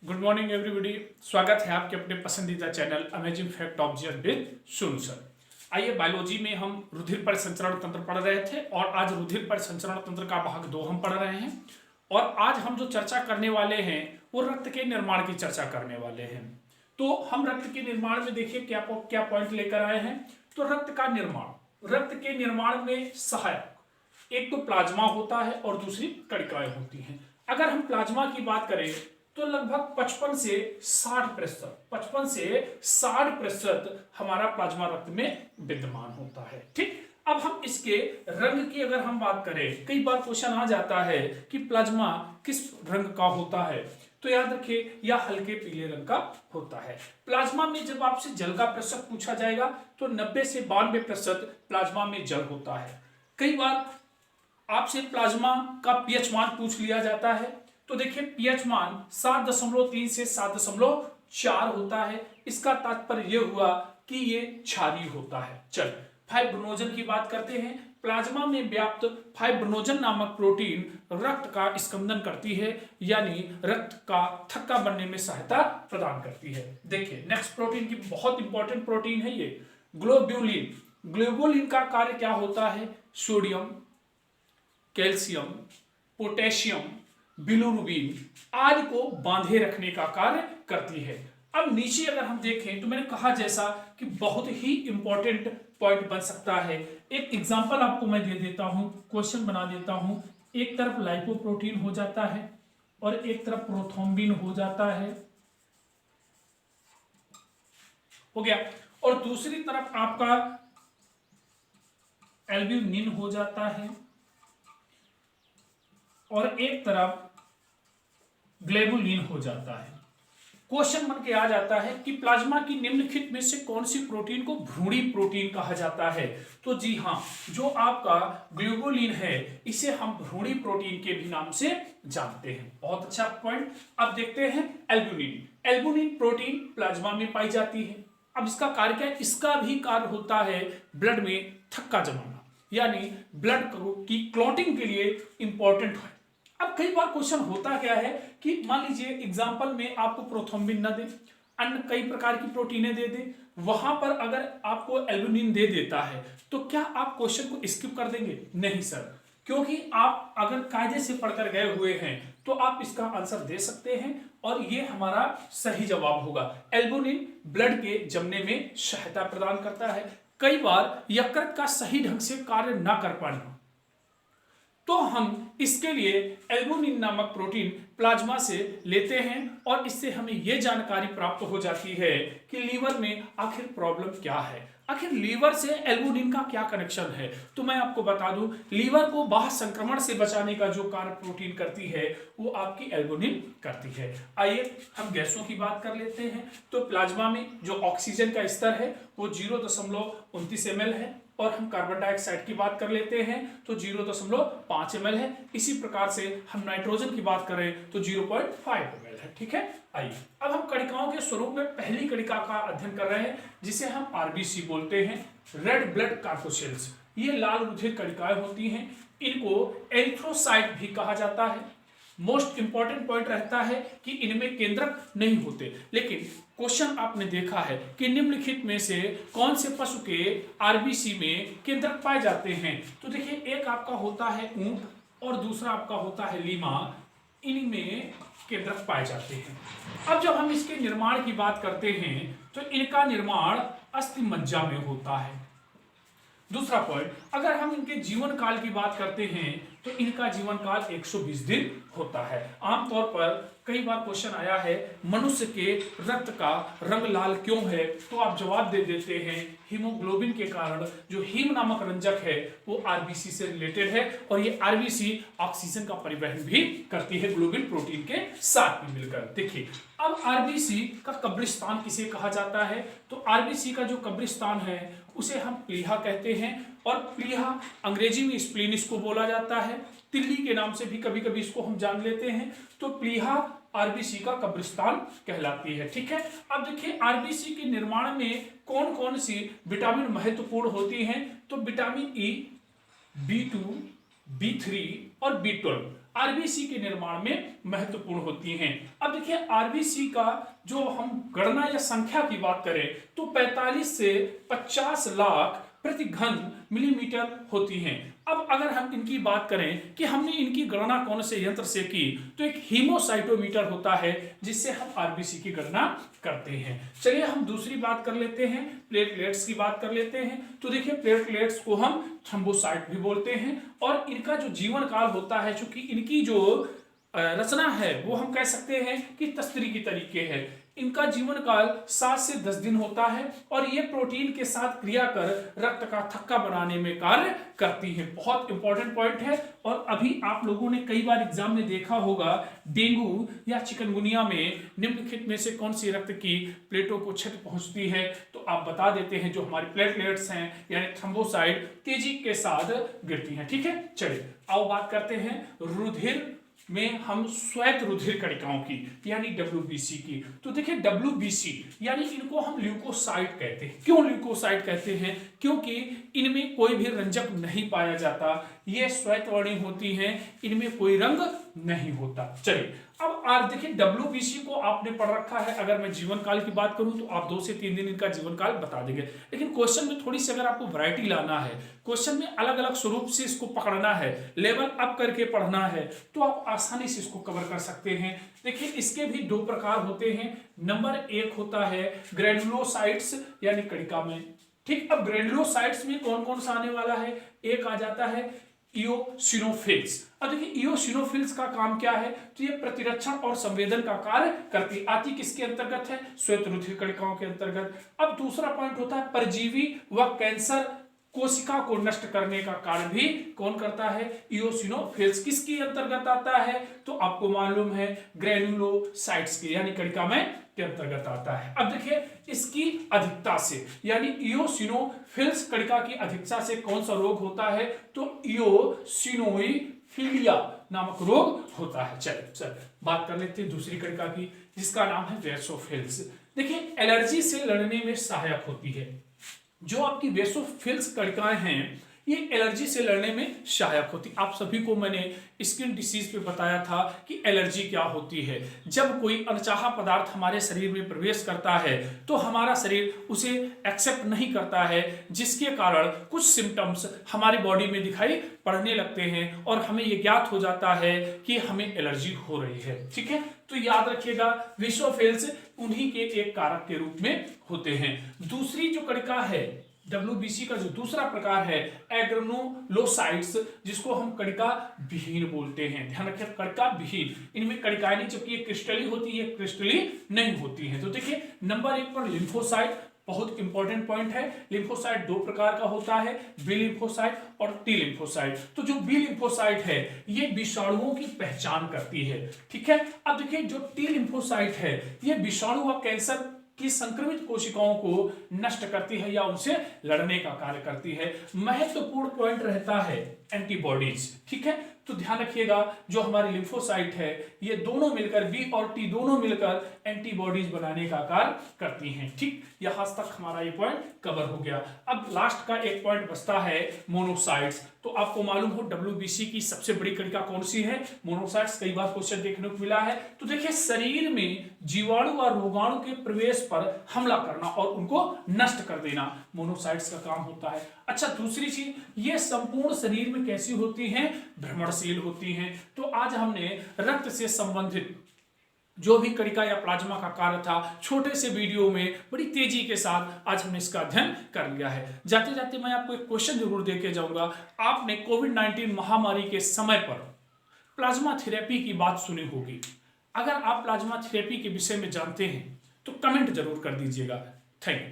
Good morning everybody. स्वागत है आपके अपने पसंदीदा channel amazing fact observe with soon sir. आइए, बायोलॉजी में हम रुधिर परिसंचरण तंत्र पढ़ रहे थे और आज रुधिर परिसंचरण तंत्र का भाग 2 हम पढ़ रहे हैं। और आज हम जो चर्चा करने वाले हैं वो रक्त के निर्माण की चर्चा करने वाले हैं। तो हम रक्त के निर्माण में देखिए क्या पॉइंट लेकर आए हैं। तो रक्त का निर्माण, रक्त के निर्माण में सहायक एक तो प्लाज्मा होता है और दूसरी कणिकाएं होती हैं। अगर हम प्लाज्मा की बात करें तो लगभग 55 से 60% हमारा प्लाज्मा रक्त में विद्यमान होता है। ठीक, अब हम इसके रंग की अगर हम बात करें, कई बार क्वेश्चन आ जाता है कि प्लाज्मा किस रंग का होता है, तो याद रखिए यह हल्के पीले रंग का होता है। प्लाज्मा में जब आपसे जल का प्रतिशत पूछा जाएगा तो 90 से 92% प्लाज्मा में जल होता है। कई बार आपसे प्लाज्मा का पीएच मान पूछ लिया जाता है, तो देखिए पीएच मान 7.3 से 7.4 होता है। इसका तात्पर्य यह हुआ कि ये क्षारीय होता है। चल, फाइब्रिनोजन की बात करते हैं। प्लाज्मा में व्याप्त फाइब्रिनोजन नामक प्रोटीन रक्त का स्कंदन करती है, यानी रक्त का थक्का बनने में सहायता प्रदान करती है। देखिए नेक्स्ट प्रोटीन की बहुत इंपॉर्टेंट प्रोटीन है ये ग्लोब्यूलिन। ग्लोब्यूलिन का कार्य क्या होता है? सोडियम, कैल्शियम, पोटेशियम, बिलिरुबिन आदि को बांधे रखने का कार्य करती है। अब नीचे अगर हम देखें तो मैंने कहा जैसा कि बहुत ही इंपॉर्टेंट पॉइंट बन सकता है। एक एग्जांपल आपको मैं दे देता हूं, क्वेश्चन बना देता हूं। एक तरफ लाइपोप्रोटीन हो जाता है और एक तरफ प्रोथ्रोम्बिन हो जाता है, हो गया। और दूसरी तरफ आपका एल्ब्यूमिन हो जाता है और एक तरफ ग्लोबुलिन हो जाता है। क्वेश्चन बन के आ जाता है कि प्लाज्मा की निम्नलिखित में से कौन सी प्रोटीन को भ्रूणी प्रोटीन कहा जाता है? तो जी हां, जो आपका ग्लोबुलिन है इसे हम भ्रूणी प्रोटीन के भी नाम से जानते हैं। बहुत अच्छा पॉइंट। अब देखते हैं एल्ब्यूमिन। एल्ब्यूमिन प्रोटीन प्लाज्मा में पाई जाती है। अब इसका कार्य क्या है? इसका भी कार्य होता है ब्लड में थक्का जमाना, यानी ब्लड की क्लॉटिंग के लिए इंपॉर्टेंट है। अब कई बार क्वेश्चन होता क्या है कि मान लीजिए एग्जांपल में आपको प्रोथ्रोम्बिन न दे, अन्य कई प्रकार की प्रोटीनें दे दे, वहां पर अगर आपको एल्ब्यूमिन दे देता है तो क्या आप क्वेश्चन को स्किप कर देंगे? नहीं सर, क्योंकि आप अगर कायदे से पढ़कर गए हुए हैं तो आप इसका आंसर दे सकते हैं और ये हमारा सही जवाब होगा। एल्ब्यूमिन ब्लड के जमने में सहायता प्रदान करता है। कई बार यकृत का सही ढंग से कार्य न कर पाना, तो हम इसके लिए एल्ब्यूमिन नामक प्रोटीन प्लाज्मा से लेते हैं और इससे हमें यह जानकारी प्राप्त हो जाती है कि लीवर में आखिर प्रॉब्लम क्या है, आखिर लीवर से एल्ब्यूमिन का क्या कनेक्शन है। तो मैं आपको बता दूं, लीवर को बाह्य संक्रमण से बचाने का जो कार्य प्रोटीन करती है वो आपकी एल्ब्यूमिन करती है। आइए हम गैसों की बात कर लेते हैं। तो प्लाज्मा में जो ऑक्सीजन का स्तर है वो 0.29 ml है और हम कार्बन डाइऑक्साइड की बात कर लेते हैं तो 0.5 ml है। इसी प्रकार से हम नाइट्रोजन की बात करें तो 0.5 ml है। ठीक है, आइए अब हम कणिकाओं के स्वरूप में पहली कणिका का अध्ययन कर रहे हैं जिसे हम आरबीसी बोलते हैं, रेड ब्लड कार्पोसेल्स। ये लाल रुधिर कणिकाएं होती हैं, इनको एरिथ्रोसाइट भी कहा जाता है। मोस्ट इंपॉर्टेंट पॉइंट रहता है कि इनमें केंद्रक नहीं होते, लेकिन क्वेश्चन आपने देखा है कि निम्नलिखित में से कौन से पशु के आरबीसी में केंद्रक पाए जाते हैं। तो देखिए एक आपका होता है ऊंट और दूसरा आपका होता है लीमा, इनमें केंद्रक पाए जाते हैं। अब जब हम इसके निर्माण की बात करते हैं तो इनका निर्माण अस्थि मज्जा में होता है। दूसरा पॉइंट, अगर हम इनके जीवन काल की बात करते हैं तो इनका जीवन काल 120 दिन होता है। आमतौर पर कई बार क्वेश्चन आया है मनुष्य के रक्त का रंग लाल क्यों है, तो आप जवाब दे देते हैं हीमोग्लोबिन के कारण। जो हीम नामक रंजक है वो आरबीसी से रिलेटेड है और ये आरबीसी ऑक्सीजन का परिवहन भी करती है ग्लोबिन प्रोटीन के साथ में मिलकर। देखिए अब आरबीसी का कब्रिस्तान किसे कहा जाता है? तो आरबीसी का जो कब्रिस्तान है उसे हम प्लीहा कहते हैं और प्लीहा अंग्रेजी में स्प्लीन इसको बोला जाता है, तिल्ली के नाम से भी कभी कभी इसको हम जान लेते हैं। तो प्लीहा आरबीसी का कब्रिस्तान कहलाती है। ठीक है, अब देखिए आरबीसी के निर्माण में कौन कौन सी विटामिन महत्वपूर्ण होती हैं। तो विटामिन ई, B2, B3 और B12 आरबीसी के निर्माण में महत्वपूर्ण होती हैं। अब देखिए आरबीसी का जो हम गणना या संख्या की बात करें तो 45 से 50 लाख प्रति घन मिलीमीटर होती हैं। अब अगर हम इनकी बात करें कि हमने इनकी गणना कौन से यंत्र से की, तो एक हीमोसाइटोमीटर होता है जिससे हम आरबीसी की गणना करते हैं। चलिए हम दूसरी बात कर लेते हैं, प्लेटलेट्स की बात कर लेते हैं। तो देखिए प्लेटलेट्स को हम थ्रोम्बोसाइट भी बोलते हैं और इनका जो जीवन काल होता है, चूंकि इनकी जो रचना है वो हम कह सकते हैं कि तस्त्री की तरीके है। इनका जीवन काल 7 से 10 दिन होता है और ये प्रोटीन के साथ क्रिया कर रक्त का थक्का बनाने में कार्य करती है। बहुत इंपॉर्टेंट पॉइंट है। और अभी आप लोगों ने कई बार एग्जाम में देखा होगा, डेंगू या चिकनगुनिया में निम्नलिखित में से कौन सी रक्त की प्लेटों को क्षति पहुंचती है, तो आप बता देते हैं जो हमारी प्लेटलेट्स हैं यानी थ्रोम्बोसाइट तेजी के साथ गिरती हैं। ठीक है, चलिए आओ बात करते हैं रुधिर में हम श्वेत रुधिर कणिकाओं की यानी डब्ल्यूबीसी की। तो देखिए डब्ल्यूबीसी यानी इनको हम ल्यूकोसाइट कहते हैं। क्यों ल्यूकोसाइट कहते हैं? क्योंकि इनमें कोई भी रंजक नहीं पाया जाता, ये श्वेत वर्णी होती हैं, इनमें कोई रंग नहीं होता। चलिए अब आज देखिए डब्ल्यूबीसी को आपने पढ़ रखा है। अगर मैं जीवन काल की बात करूं तो आप 2 से 3 दिन इनका जीवन काल बता देंगे, लेकिन क्वेश्चन में थोड़ी सी अगर आपको वैरायटी लाना है, क्वेश्चन में अलग अलग स्वरूप से इसको पकड़ना है, लेवल अप करके पढ़ना है, तो आप आसानी से इसको कवर कर सकते हैं। देखिए इसके भी 2 प्रकार होते हैं। नंबर 1 होता है ग्रेनुलोसाइट्स यानी कणिका में। ठीक, अब ग्रेनुलोसाइट्स में कौन कौन सा आने वाला है? एक आ जाता है इओसिनोफिल्स। अब देखिए इओसिनोफिल्स का काम क्या है? तो ये प्रतिरक्षण और संवेदन का कार्य करती आती किसके अंतर्गत है? श्वेत रुधिर कणिकाओं के अंतर्गत। अब दूसरा पॉइंट होता है परजीवी व कैंसर कोशिका को नष्ट करने का कार्य भी कौन करता है? इओसिनोफिल्स। किसके अंतर्गत आता है? तो आपको मालूम है ग्रेनुलोसाइट्स के यानी कणिका में के अंतर्गत आता है। अब देखिए इसकी अधिकता से यानी इओसिनोफिल्स कणिका की अधिकता से कौन सा रोग होता है? तो इओसिनोफिलिया नामक रोग होता है। चल बात कर लेते हैं दूसरी कणिका की जिसका नाम है बेसोफिल्स। देखिए एलर्जी से लड़ने में सहायक होती है। जो आपकी बेसोफिल्स कणिकाएं हैं ये एलर्जी से लड़ने में सहायक होती। आप सभी को मैंने स्किन डिसीज पे बताया था कि एलर्जी क्या होती है। जब कोई अनचाहा पदार्थ हमारे शरीर में प्रवेश करता है तो हमारा शरीर उसे एक्सेप्ट नहीं करता है, जिसके कारण कुछ सिम्टम्स हमारी बॉडी में दिखाई पड़ने लगते हैं और हमें ये ज्ञात हो जाता है कि हमें एलर्जी हो रही है। ठीक है, तो याद रखिएगा बेसोफिल्स उन्हीं के एक कारक के रूप में होते हैं। दूसरी जो कणिका है डब्ल्यूबीसी का जो दूसरा प्रकार है एग्रेनुलोसाइट्स, जिसको हम कणिका विहीन बोलते हैं। ध्यान रखिए कणिका विहीन, इनमें कणिकाएं नहीं, जबकि ये क्रिस्टली होती है, क्रिस्टली नहीं होती है। तो देखिए नंबर 1 पर लिम्फोसाइट, बहुत इंपॉर्टेंट पॉइंट है। लिम्फोसाइट 2 प्रकार का होता है, बी लिम्फोसाइट और टी लिम्फोसाइट। तो जो बी लिम्फोसाइट है ये विषाणुओं की पहचान करती है। ठीक है, अब देखिए जो टी लिम्फोसाइट है ये विषाणु व कैंसर की संक्रमित कोशिकाओं को नष्ट करती है या उनसे लड़ने का कार्य करती है। महत्वपूर्ण पॉइंट रहता है एंटीबॉडीज। ठीक है, तो ध्यान रखिएगा जो हमारी लिम्फोसाइट है ये दोनों मिलकर बी और टी दोनों मिलकर एंटीबॉडीज बनाने का कार्य करती हैं। ठीक, यहां तक हमारा ये पॉइंट कवर हो गया। अब लास्ट का एक पॉइंट बचता है मोनोसाइट्स। तो आपको मालूम हो डब्ल्यूबीसी की सबसे बड़ी कणिका कौन सी है? मोनोसाइट्स। कई बार क्वेश्चन देखने को मिला है। तो देखिए शरीर में जीवाणु और रोगाणु के प्रवेश पर हमला करना और उनको नष्ट कर देना मोनोसाइट्स का काम होता है। अच्छा दूसरी चीज, ये संपूर्ण शरीर में कैसी होती हैं? भ्रमणशील होती हैं। तो आज हमने रक्त से संबंधित जो भी कणिका या प्लाज्मा का कार्य था छोटे से वीडियो में बड़ी तेजी के साथ आज हमने इसका अध्ययन कर लिया है। जाते जाते मैं आपको एक क्वेश्चन जरूर देके जाऊंगा। आपने कोविड-19 महामारी के समय पर प्लाज्मा थेरेपी की बात सुनी होगी। अगर आप प्लाज्मा थेरेपी के विषय में जानते हैं तो कमेंट जरूर कर दीजिएगा। Thank you.